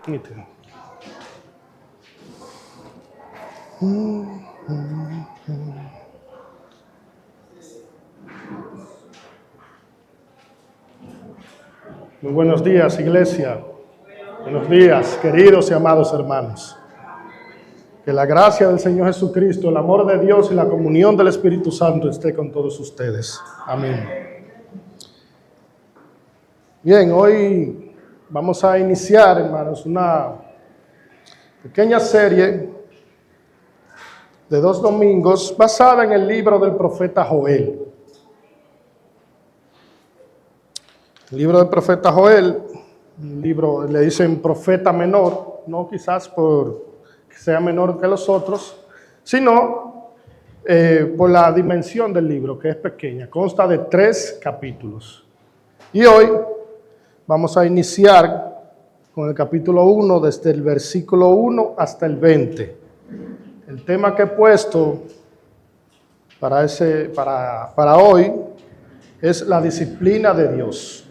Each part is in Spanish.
Muy buenos días, iglesia. Buenos días, queridos y amados hermanos. Que la gracia del Señor Jesucristo, el amor de Dios y la comunión del Espíritu Santo esté con todos ustedes. Amén. Bien, hoy vamos a iniciar, hermanos, una pequeña serie de 2 domingos basada en el libro del profeta Joel. El libro del profeta Joel, un libro, le dicen profeta menor, no quizás por que sea menor que los otros, sino por la dimensión del libro, que es pequeña. Consta de 3 capítulos. Y hoy vamos a iniciar con el capítulo 1, desde el versículo 1 hasta el 20. El tema que he puesto para hoy es la disciplina de Dios.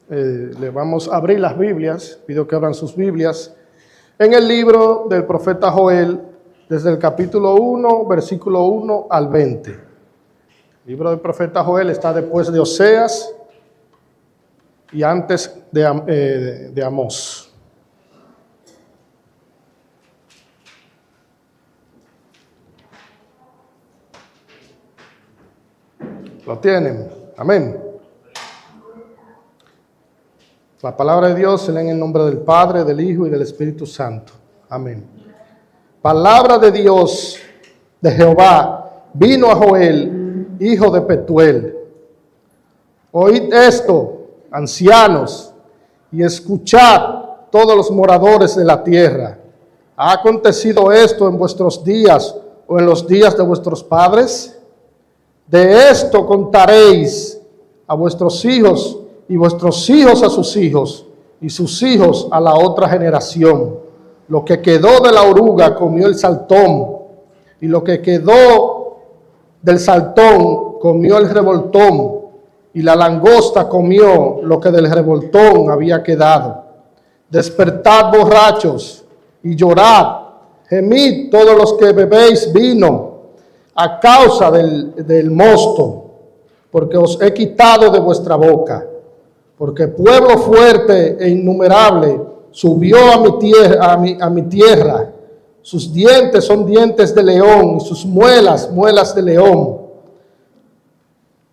Le vamos a abrir las Biblias, pido que abran sus Biblias, en el libro del profeta Joel, desde el capítulo 1, versículo 1 al 20. El libro del profeta Joel está después de Oseas y antes de Amós. ¿Lo tienen? Amén. La palabra de Dios se lee en el nombre del Padre, del Hijo y del Espíritu Santo. Amén. Palabra de Dios, de Jehová, vino a Joel, hijo de Petuel. Oíd esto, ancianos, y escuchad todos los moradores de la tierra. ¿Ha acontecido esto en vuestros días o en los días de vuestros padres? De esto contaréis a vuestros hijos y vuestros hijos a sus hijos y sus hijos a la otra generación. Lo que quedó de la oruga comió el saltón, y lo que quedó del saltón comió el revoltón, y la langosta comió lo que del revoltón había quedado. Despertad borrachos y llorad, gemid todos los que bebéis vino, a causa del mosto, porque os he quitado de vuestra boca. Porque pueblo fuerte e innumerable subió a mi tierra. Sus dientes son dientes de león, y sus muelas, muelas de león.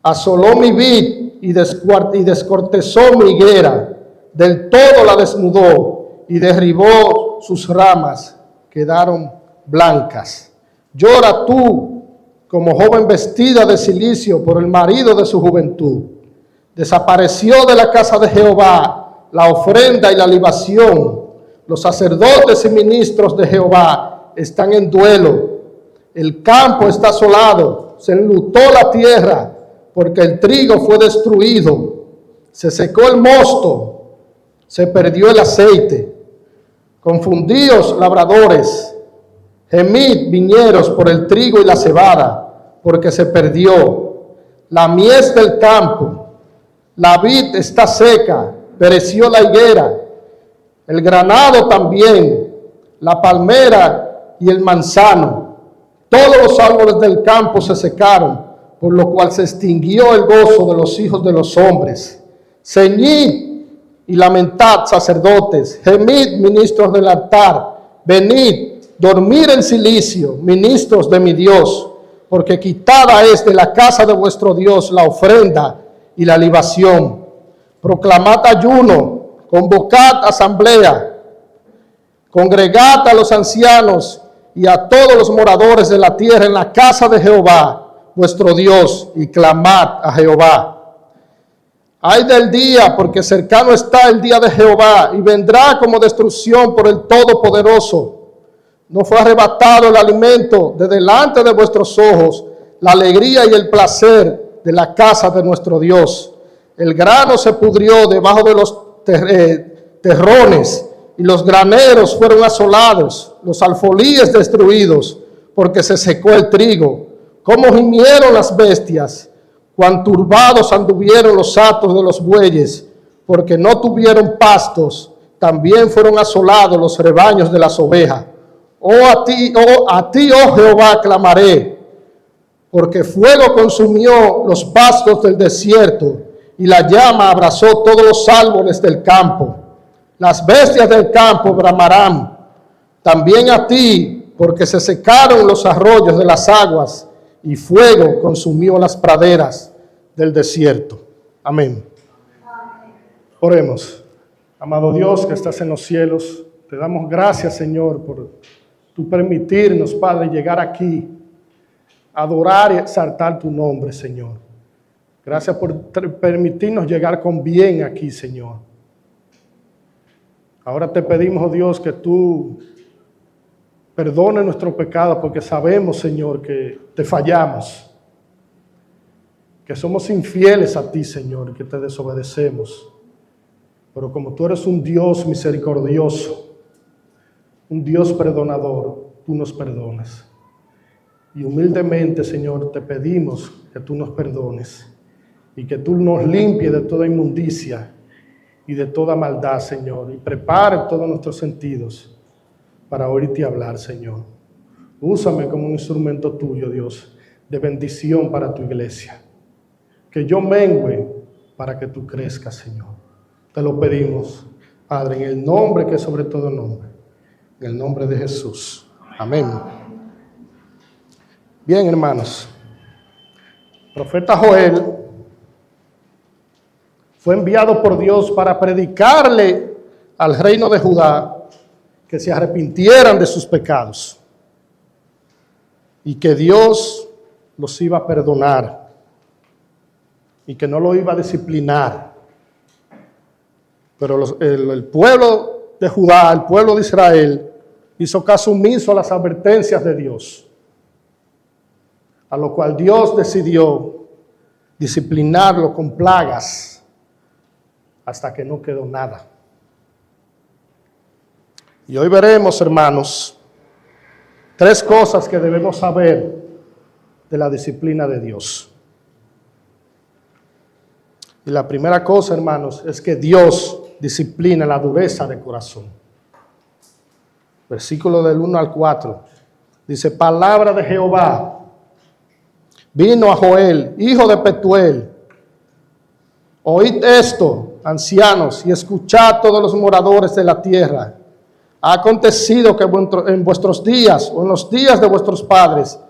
Asoló mi vid y descortezó mi higuera. Del todo la desnudó y derribó sus ramas, quedaron blancas. Llora tú, como joven vestida de cilicio por el marido de su juventud. Desapareció de la casa de Jehová la ofrenda y la libación. Los sacerdotes y ministros de Jehová están en duelo. El campo está asolado. Se enlutó la tierra porque el trigo fue destruido. Se secó el mosto. Se perdió el aceite. Confundíos labradores. Gemid viñeros por el trigo y la cebada, porque se perdió. La mies del campo. La vid está seca, pereció la higuera, el granado también, la palmera y el manzano. Todos los árboles del campo se secaron, por lo cual se extinguió el gozo de los hijos de los hombres. Ceñid y lamentad, sacerdotes, gemid, ministros del altar, venid, dormir en cilicio, ministros de mi Dios, porque quitada es de la casa de vuestro Dios la ofrenda y la libación. Proclamad ayuno, convocad asamblea, congregad a los ancianos y a todos los moradores de la tierra en la casa de Jehová, vuestro Dios, y clamad a Jehová. Ay del día, porque cercano está el día de Jehová, y vendrá como destrucción por el Todopoderoso. No fue arrebatado el alimento de delante de vuestros ojos, la alegría y el placer de la casa de nuestro Dios. El grano se pudrió debajo de los terrones, y los graneros fueron asolados, los alfolíes destruidos, porque se secó el trigo. Cómo gimieron las bestias, Cuán turbados anduvieron los hatos de los bueyes, porque no tuvieron pastos, también fueron asolados los rebaños de las ovejas. A ti, oh Jehová, clamaré, porque fuego consumió los pastos del desierto, y la llama abrazó todos los árboles del campo. Las bestias del campo bramarán, también a ti, porque se secaron los arroyos de las aguas, y fuego consumió las praderas del desierto. Amén. Oremos. Amado Dios que estás en los cielos, te damos gracias, Señor, por tu permitirnos, Padre, llegar aquí, adorar y exaltar tu nombre, Señor. Gracias por permitirnos llegar con bien aquí, Señor. Ahora te pedimos, oh Dios, que tú perdone nuestros pecados, porque sabemos, Señor, que te fallamos, que somos infieles a ti, Señor, y que te desobedecemos. Pero como tú eres un Dios misericordioso, un Dios perdonador, tú nos perdonas. Y humildemente, Señor, te pedimos que tú nos perdones y que tú nos limpies de toda inmundicia y de toda maldad, Señor, y prepare todos nuestros sentidos para oírte hablar, Señor. Úsame como un instrumento tuyo, Dios, de bendición para tu iglesia. Que yo mengüe para que tú crezcas, Señor. Te lo pedimos, Padre, en el nombre que es sobre todo nombre, en el nombre de Jesús. Amén. Bien, hermanos. El profeta Joel fue enviado por Dios para predicarle al reino de Judá que se arrepintieran de sus pecados y que Dios los iba a perdonar y que no lo iba a disciplinar. Pero el pueblo de Judá, el pueblo de Israel, hizo caso omiso a las advertencias de Dios, a lo cual Dios decidió disciplinarlo con plagas hasta que no quedó nada. Y hoy veremos, hermanos, 3 cosas que debemos saber de la disciplina de Dios. Y la primera cosa, hermanos, es que Dios disciplina la dureza de corazón. Versículo del 1 al 4. Dice, palabra de Jehová vino a Joel, hijo de Petuel. Oíd esto, ancianos, y escuchad todos los moradores de la tierra. Ha acontecido que en vuestros días, o en los días de vuestros padres,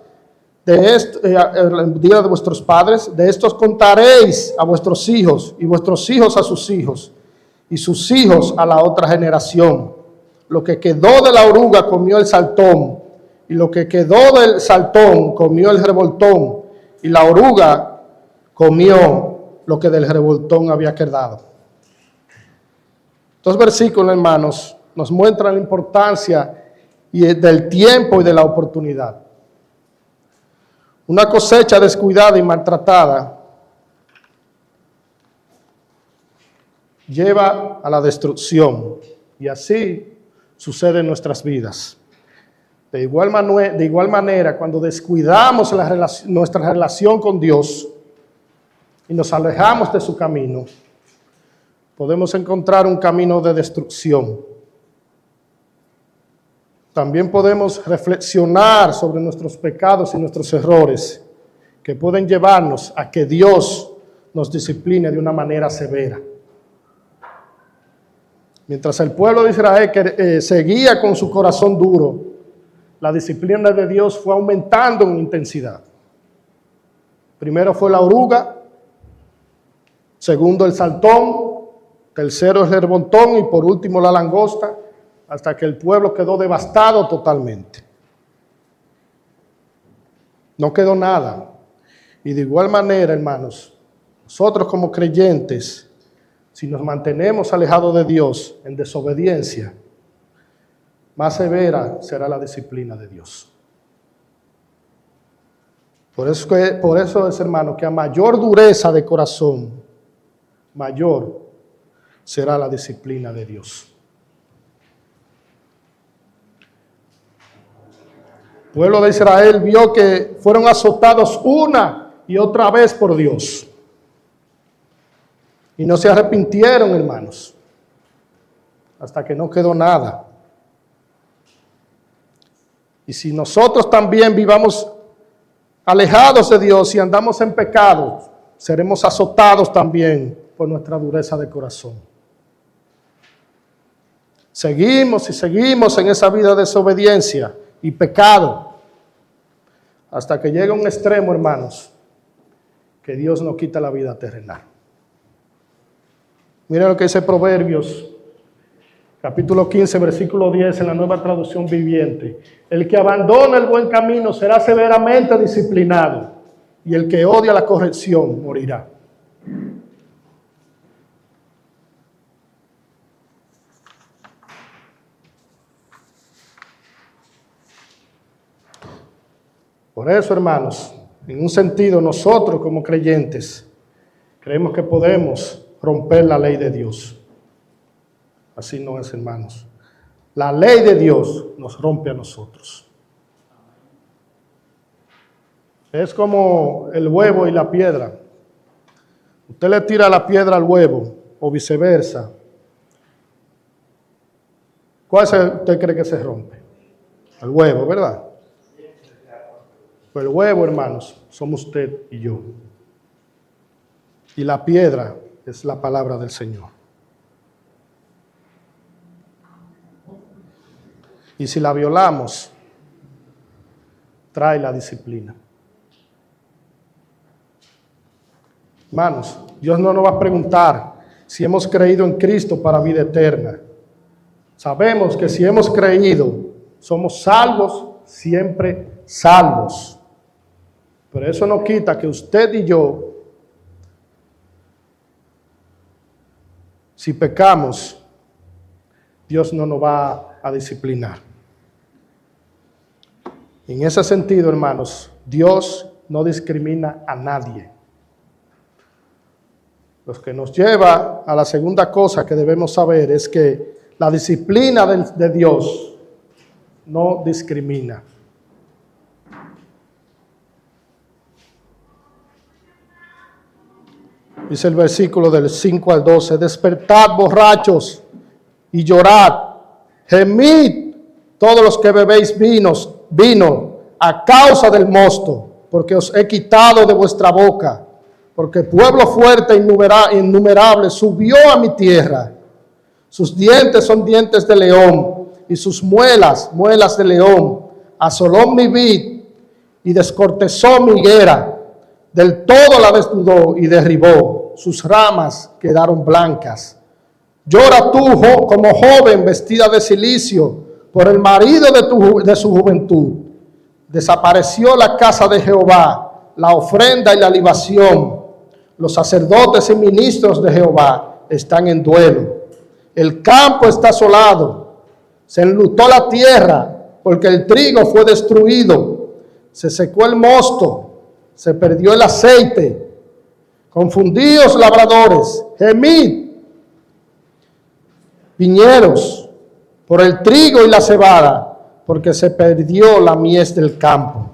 el día de vuestros padres, de estos contaréis a vuestros hijos, y vuestros hijos a sus hijos, y sus hijos a la otra generación. Lo que quedó de la oruga comió el saltón, y lo que quedó del saltón comió el revoltón, y la oruga comió lo que del revoltón había quedado. Estos versículos, hermanos, nos muestran la importancia del tiempo y de la oportunidad. Una cosecha descuidada y maltratada lleva a la destrucción, y así sucede en nuestras vidas. De igual manera, cuando descuidamos nuestra relación con Dios y nos alejamos de su camino, podemos encontrar un camino de destrucción. También podemos reflexionar sobre nuestros pecados y nuestros errores que pueden llevarnos a que Dios nos discipline de una manera severa. Mientras el pueblo de Israel seguía con su corazón duro, la disciplina de Dios fue aumentando en intensidad. Primero fue la oruga, segundo el saltón, tercero el revoltón y por último la langosta, hasta que el pueblo quedó devastado totalmente. No quedó nada. Y de igual manera, hermanos, nosotros como creyentes, si nos mantenemos alejados de Dios en desobediencia, más severa será la disciplina de Dios. Por eso es, hermano, que a mayor dureza de corazón, mayor será la disciplina de Dios. El pueblo de Israel vio que fueron azotados una y otra vez por Dios. Y no se arrepintieron, hermanos, hasta que no quedó nada. Y si nosotros también vivamos alejados de Dios y andamos en pecado, seremos azotados también por nuestra dureza de corazón. Seguimos y seguimos en esa vida de desobediencia y pecado, hasta que llega un extremo, hermanos, que Dios nos quita la vida terrenal. Miren lo que dice Proverbios, capítulo 15, versículo 10, en la Nueva Traducción Viviente. El que abandona el buen camino será severamente disciplinado, y el que odia la corrección morirá. Por eso, hermanos, en un sentido, nosotros como creyentes creemos que podemos romper la ley de Dios. Así no es, hermanos. La ley de Dios nos rompe a nosotros. Es como el huevo y la piedra. Usted le tira la piedra al huevo o viceversa. ¿Cuál usted cree que se rompe? El huevo, ¿verdad? Pues el huevo, hermanos, somos usted y yo. Y la piedra es la palabra del Señor. Y si la violamos, trae la disciplina. Hermanos, Dios no nos va a preguntar si hemos creído en Cristo para vida eterna. Sabemos que si hemos creído, somos salvos, siempre salvos. Pero eso no quita que usted y yo, si pecamos, Dios no nos va a disciplinar. En ese sentido, hermanos, Dios no discrimina a nadie. Lo que nos lleva a la segunda cosa que debemos saber es que la disciplina de Dios no discrimina. Dice el versículo del 5 al 12, despertad borrachos y llorad, gemid todos los que bebéis vino a causa del mosto, porque os he quitado de vuestra boca, porque pueblo fuerte e innumerable subió a mi tierra. Sus dientes son dientes de león, y sus muelas de león. Asoló mi vid y descortezó mi higuera. Del todo la desnudó y derribó, sus ramas quedaron blancas. Llora tú como joven vestida de cilicio por el marido de su juventud. Desapareció la casa de Jehová, la ofrenda y la libación. Los sacerdotes y ministros de Jehová están en duelo. El campo está asolado, se enlutó la tierra porque el trigo fue destruido. Se secó el mosto, se perdió el aceite. Confundíos labradores, gemid, viñeros, por el trigo y la cebada, porque se perdió la mies del campo.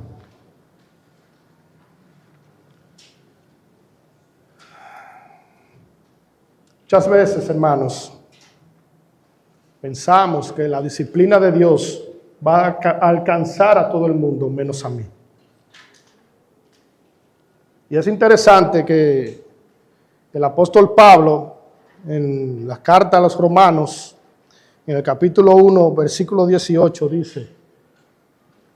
Muchas veces, hermanos, pensamos que la disciplina de Dios va a alcanzar a todo el mundo, menos a mí. Y es interesante que el apóstol Pablo, en la carta a los Romanos, en el capítulo 1, versículo 18, dice,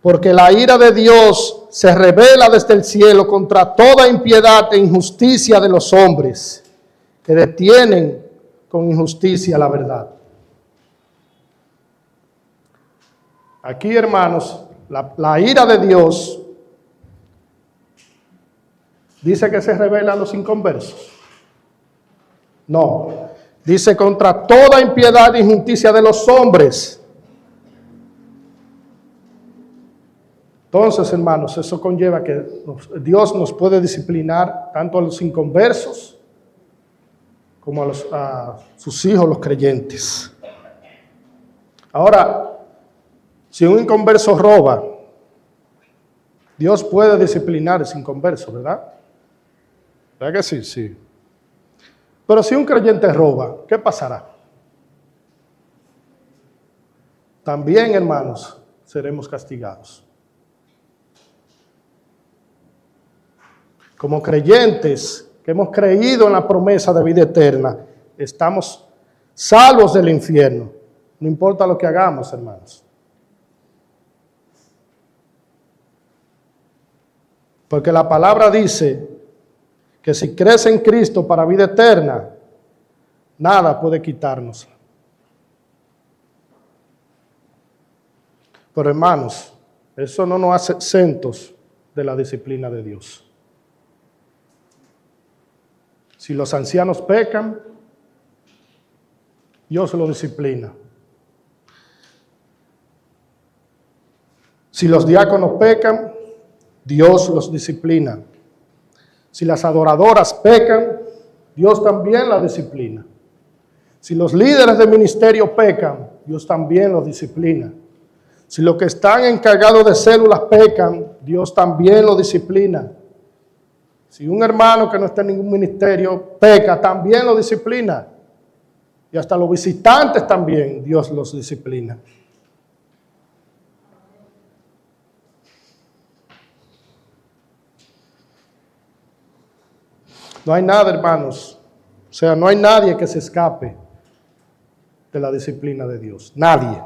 porque la ira de Dios se revela desde el cielo contra toda impiedad e injusticia de los hombres, que detienen con injusticia la verdad. Aquí, hermanos, la ira de Dios dice que se revela a los inconversos. No, dice contra toda impiedad e injusticia de los hombres. Entonces, hermanos, eso conlleva que Dios nos puede disciplinar tanto a los inconversos como a sus hijos, los creyentes. Ahora, si un inconverso roba, Dios puede disciplinar a ese inconverso, ¿verdad? ¿Verdad que sí? Sí. Pero si un creyente roba, ¿qué pasará? También, hermanos, seremos castigados. Como creyentes que hemos creído en la promesa de vida eterna, estamos salvos del infierno. No importa lo que hagamos, hermanos. Porque la palabra dice que si crees en Cristo para vida eterna, nada puede quitarnos. Pero hermanos, eso no nos hace exentos de la disciplina de Dios. Si los ancianos pecan, Dios los disciplina. Si los diáconos pecan, Dios los disciplina. Si las adoradoras pecan, Dios también las disciplina. Si los líderes de ministerio pecan, Dios también los disciplina. Si los que están encargados de células pecan, Dios también los disciplina. Si un hermano que no está en ningún ministerio peca, también lo disciplina. Y hasta los visitantes también, Dios los disciplina. No hay nada, hermanos. O sea, no hay nadie que se escape de la disciplina de Dios. Nadie.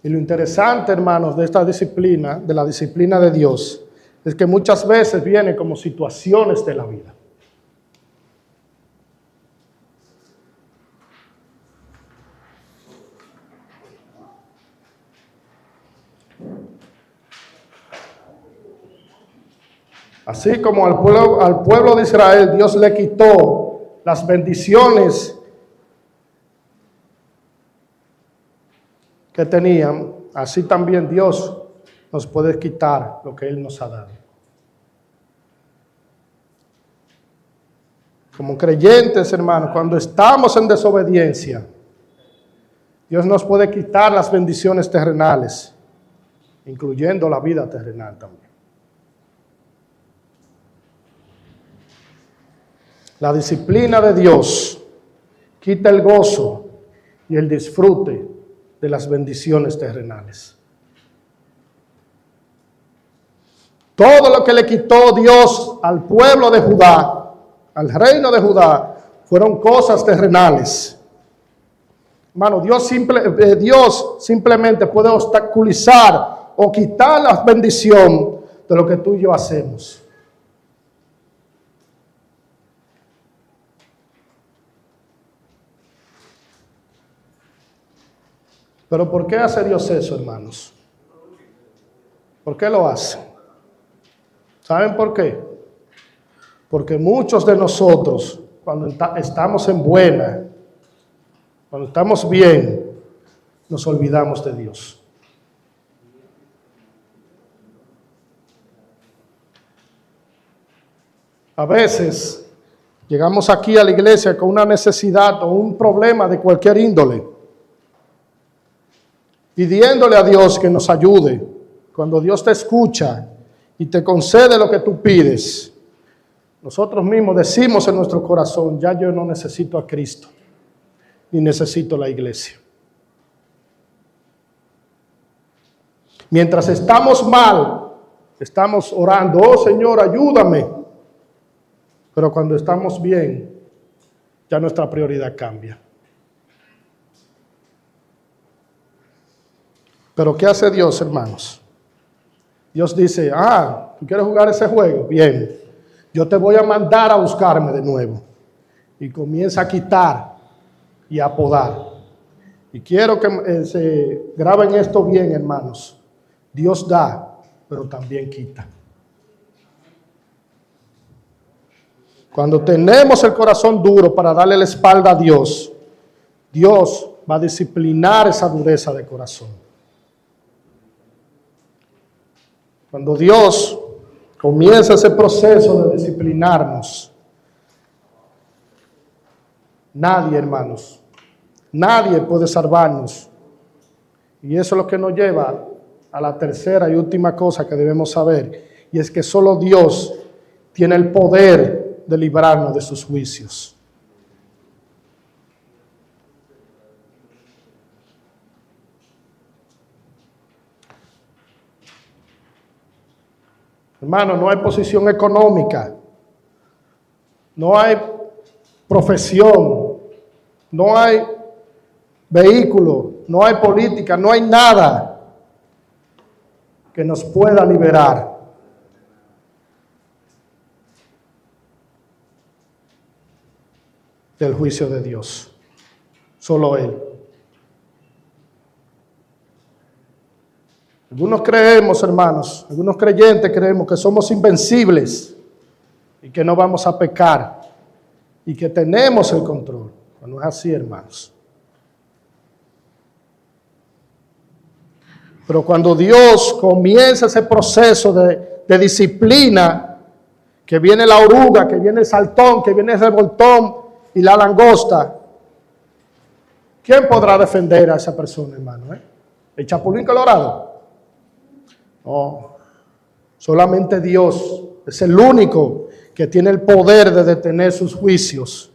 Y lo interesante, hermanos, de esta disciplina, de la disciplina de Dios, es que muchas veces viene como situaciones de la vida. Así como al pueblo de Israel Dios le quitó las bendiciones que tenían, así también Dios nos puede quitar lo que Él nos ha dado. Como creyentes, hermanos, cuando estamos en desobediencia, Dios nos puede quitar las bendiciones terrenales, incluyendo la vida terrenal también. La disciplina de Dios quita el gozo y el disfrute de las bendiciones terrenales. Todo lo que le quitó Dios al pueblo de Judá, al reino de Judá, fueron cosas terrenales. Hermano, Dios simplemente puede obstaculizar o quitar la bendición de lo que tú y yo hacemos. Pero ¿por qué hace Dios eso, hermanos? ¿Por qué lo hace? ¿Saben por qué? Porque muchos de nosotros, cuando estamos en buena, cuando estamos bien, nos olvidamos de Dios. A veces llegamos aquí a la iglesia con una necesidad o un problema de cualquier índole, pidiéndole a Dios que nos ayude. Cuando Dios te escucha y te concede lo que tú pides, nosotros mismos decimos en nuestro corazón: ya yo no necesito a Cristo, ni necesito la iglesia. Mientras estamos mal, estamos orando: oh Señor, ayúdame. Pero cuando estamos bien, ya nuestra prioridad cambia. Pero ¿qué hace Dios, hermanos? Dios dice: ¿tú quieres jugar ese juego? Bien, yo te voy a mandar a buscarme de nuevo. Y comienza a quitar y a podar. Y quiero que se graben esto bien, hermanos. Dios da, pero también quita. Cuando tenemos el corazón duro para darle la espalda a Dios, Dios va a disciplinar esa dureza de corazón. Cuando Dios comienza ese proceso de disciplinarnos, nadie, hermanos, nadie puede salvarnos. Y eso es lo que nos lleva a la tercera y última cosa que debemos saber, y es que solo Dios tiene el poder de librarnos de sus juicios. Hermano, no hay posición económica, no hay profesión, no hay vehículo, no hay política, no hay nada que nos pueda liberar del juicio de Dios. Solo Él. Algunos creemos, hermanos, algunos creyentes creemos que somos invencibles y que no vamos a pecar y que tenemos el control. No es así, hermanos. Pero cuando Dios comienza ese proceso de disciplina, que viene la oruga, que viene el saltón, que viene el revoltón y la langosta, ¿quién podrá defender a esa persona, hermano? ¿El chapulín colorado? No, solamente Dios es el único que tiene el poder de detener sus juicios.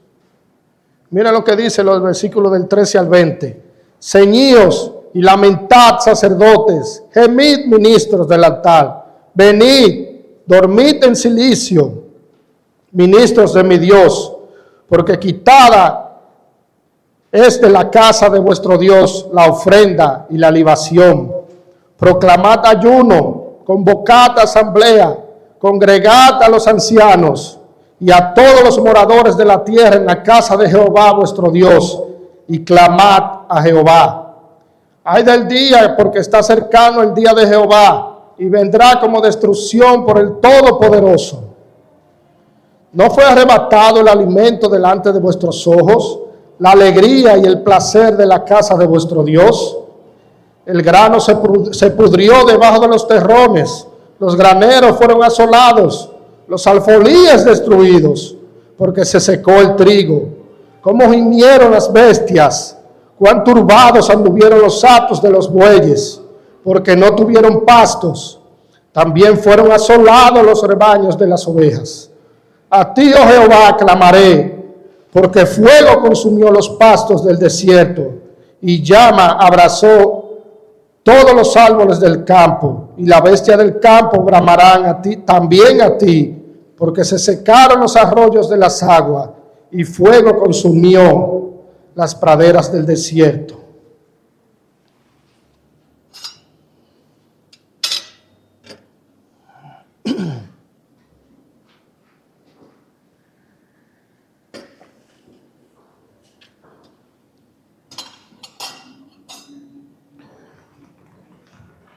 Mira lo que dice los versículos del 13 al 20. Ceñíos y lamentad, sacerdotes, gemid, ministros del altar, venid, dormid en silicio, ministros de mi Dios, porque quitada es de la casa de vuestro Dios la ofrenda y la libación. Proclamad ayuno, convocad asamblea, congregad a los ancianos y a todos los moradores de la tierra en la casa de Jehová vuestro Dios, y clamad a Jehová. Ay del día, porque está cercano el día de Jehová, y vendrá como destrucción por el Todopoderoso. ¿No fue arrebatado el alimento delante de vuestros ojos, la alegría y el placer de la casa de vuestro Dios? El grano se pudrió debajo de los terrones, los graneros fueron asolados, los alfolíes destruidos, porque se secó el trigo. Cómo gimieron las bestias, cuán turbados anduvieron los hatos de los bueyes, porque no tuvieron pastos. También fueron asolados los rebaños de las ovejas. A ti, oh Jehová, clamaré, porque fuego consumió los pastos del desierto, y llama abrazó todos los árboles del campo, y la bestia del campo bramarán a ti, también a ti, porque se secaron los arroyos de las aguas, y fuego consumió las praderas del desierto.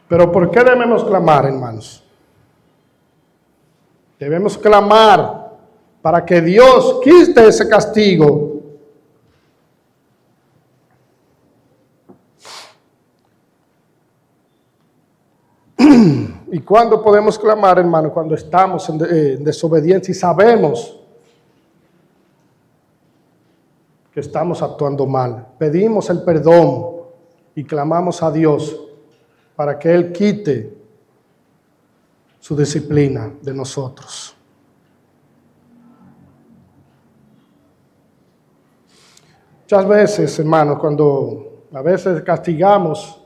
Pero ¿por qué debemos clamar, hermanos? Debemos clamar para que Dios quite ese castigo. ¿Y cuándo podemos clamar, hermano? Cuando estamos en desobediencia y sabemos que estamos actuando mal. Pedimos el perdón y clamamos a Dios para que Él quite su disciplina de nosotros. Muchas veces, hermanos, cuando a veces castigamos,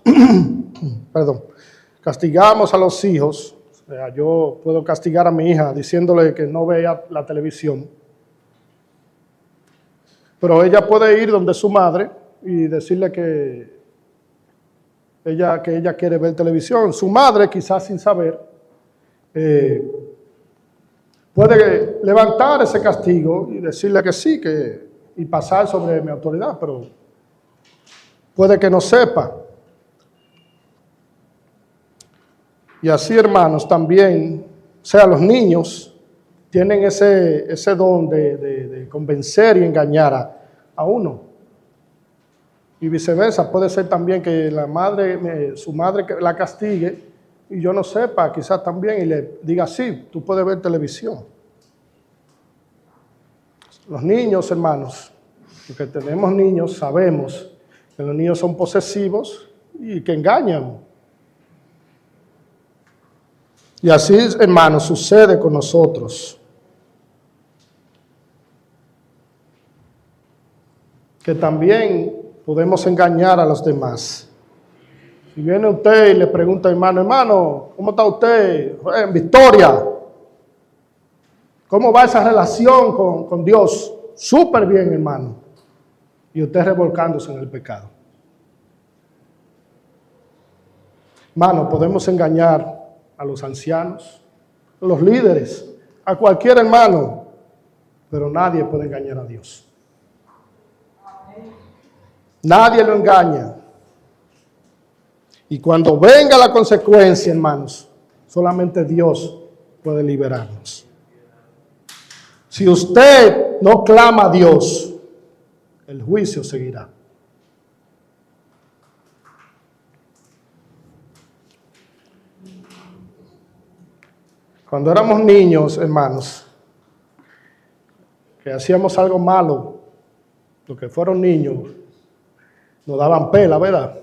castigamos a los hijos, o sea, yo puedo castigar a mi hija diciéndole que no vea la televisión, pero ella puede ir donde su madre y decirle que ella quiere ver televisión. Su madre, quizás sin saber, puede levantar ese castigo y decirle que sí, y pasar sobre mi autoridad, pero puede que no sepa. Y así, hermanos, también, o sea, los niños tienen ese don de convencer y engañar a uno. Y viceversa, puede ser también que su madre la castigue y yo no sepa, quizás también, y le diga, sí, tú puedes ver televisión. Los niños, hermanos, porque tenemos niños, sabemos que los niños son posesivos y que engañan. Y así, hermanos, sucede con nosotros. que también podemos engañar a los demás. Si viene usted y le pregunta, hermano, ¿cómo está usted? En victoria. ¿Cómo va esa relación con Dios? Súper bien, hermano. Y usted revolcándose en el pecado. Hermano, podemos engañar a los ancianos, a los líderes, a cualquier hermano, pero nadie puede engañar a Dios. Nadie lo engaña. Y cuando venga la consecuencia, hermanos, solamente Dios puede liberarnos. Si usted no clama a Dios, el juicio seguirá. Cuando éramos niños, hermanos, que hacíamos algo malo, los que fueron niños, nos daban pela, ¿verdad?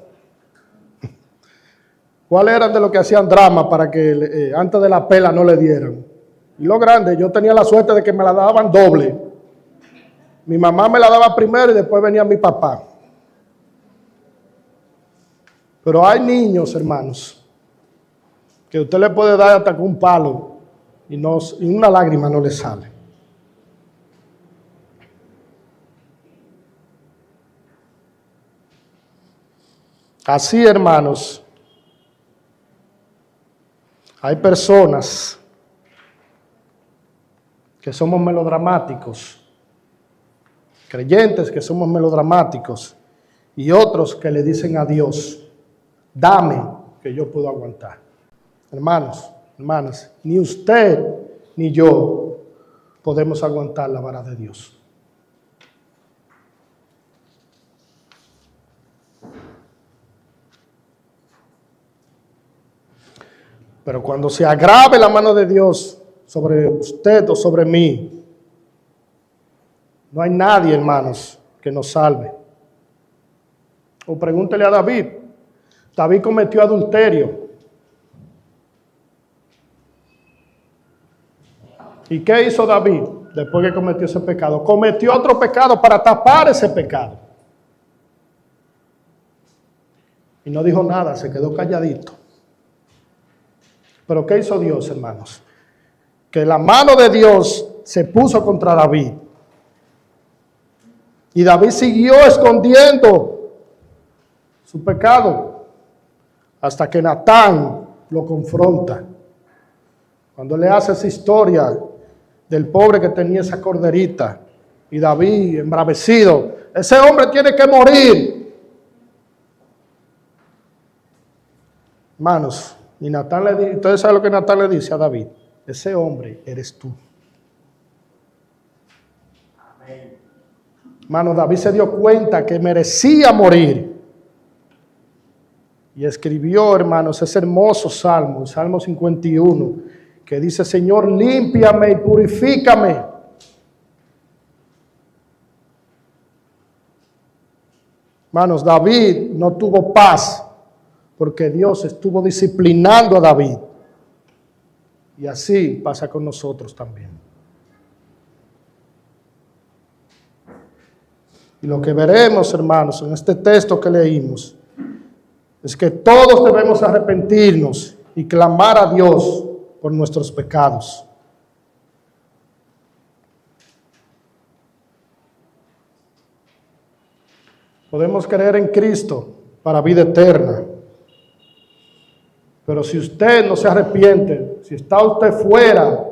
¿Cuál era de los que hacían drama para que antes de la pela no le dieran? Y lo grande, yo tenía la suerte de que me la daban doble. Mi mamá me la daba primero y después venía mi papá. Pero hay niños, hermanos, que usted le puede dar hasta con un palo y una lágrima no le sale. Así, hermanos, hay personas que somos melodramáticos, creyentes que somos melodramáticos, y otros que le dicen a Dios, dame que yo puedo aguantar. Hermanos, hermanas, ni usted ni yo podemos aguantar la vara de Dios. Pero cuando se agrave la mano de Dios sobre usted o sobre mí, no hay nadie, hermanos, que nos salve. O pregúntele a David. David cometió adulterio. ¿Y qué hizo David después que cometió ese pecado? Cometió otro pecado para tapar ese pecado. Y no dijo nada, se quedó calladito. Pero ¿qué hizo Dios, hermanos? Que la mano de Dios se puso contra David. Y David siguió escondiendo su pecado hasta que Natán lo confronta. Cuando le hace esa historia del pobre que tenía esa corderita y David embravecido, ese hombre tiene que morir. Hermanos, y Natán le dice, ustedes saben lo que Natán le dice a David, ese hombre eres tú. Amén. Hermano, David se dio cuenta que merecía morir. Y escribió, hermanos, ese hermoso salmo, el Salmo 51, que dice, Señor, límpiame y purifícame. Hermanos, David no tuvo paz porque Dios estuvo disciplinando a David. Y así pasa con nosotros también. Y lo que veremos, hermanos, en este texto que leímos, es que todos debemos arrepentirnos y clamar a Dios por nuestros pecados. Podemos creer en Cristo para vida eterna. Pero si usted no se arrepiente, si está usted fuera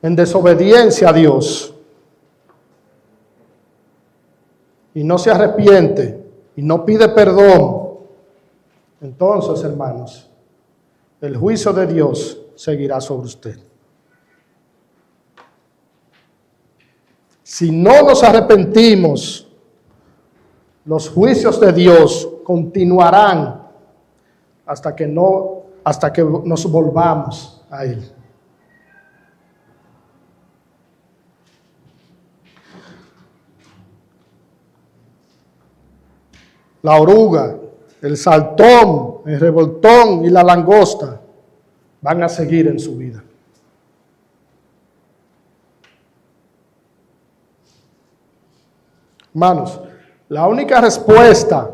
en desobediencia a Dios y no se arrepiente y no pide perdón, entonces, hermanos, el juicio de Dios seguirá sobre usted. Si no nos arrepentimos, los juicios de Dios continuarán hasta que nos volvamos a Él. La oruga, el saltón, el revoltón y la langosta van a seguir en su vida. Hermanos, la única respuesta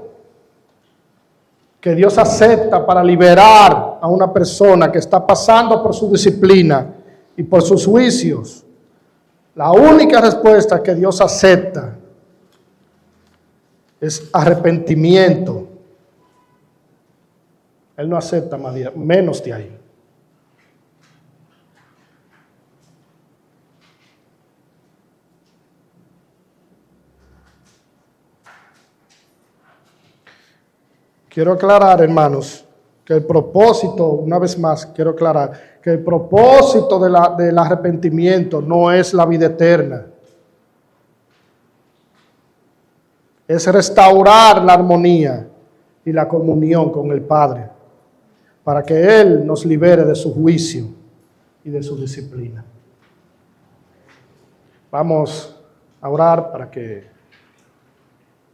que Dios acepta para liberar a una persona que está pasando por su disciplina y por sus juicios, la única respuesta que Dios acepta es arrepentimiento. Él no acepta menos de ahí. Quiero aclarar, hermanos, que el propósito, una vez más, quiero aclarar, que el propósito del arrepentimiento no es la vida eterna. Es restaurar la armonía y la comunión con el Padre, para que Él nos libere de su juicio y de su disciplina. Vamos a orar para que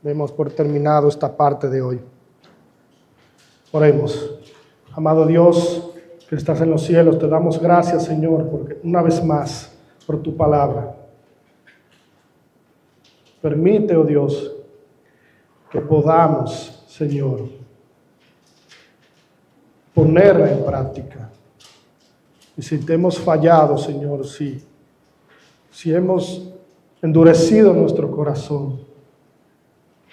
demos por terminado esta parte de hoy. Oremos. Amado Dios, que estás en los cielos, te damos gracias, Señor, porque una vez más, por tu palabra. Permite, oh Dios, que podamos, Señor, ponerla en práctica. Y si te hemos fallado, Señor, si hemos endurecido nuestro corazón,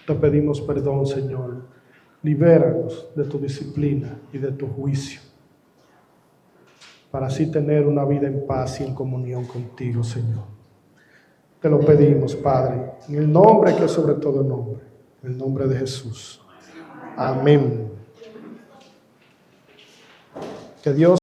te pedimos perdón, Señor. Libéranos de tu disciplina y de tu juicio, para así tener una vida en paz y en comunión contigo, Señor. Te lo pedimos, Padre, en el nombre que es sobre todo nombre, en el nombre de Jesús. Amén. Que Dios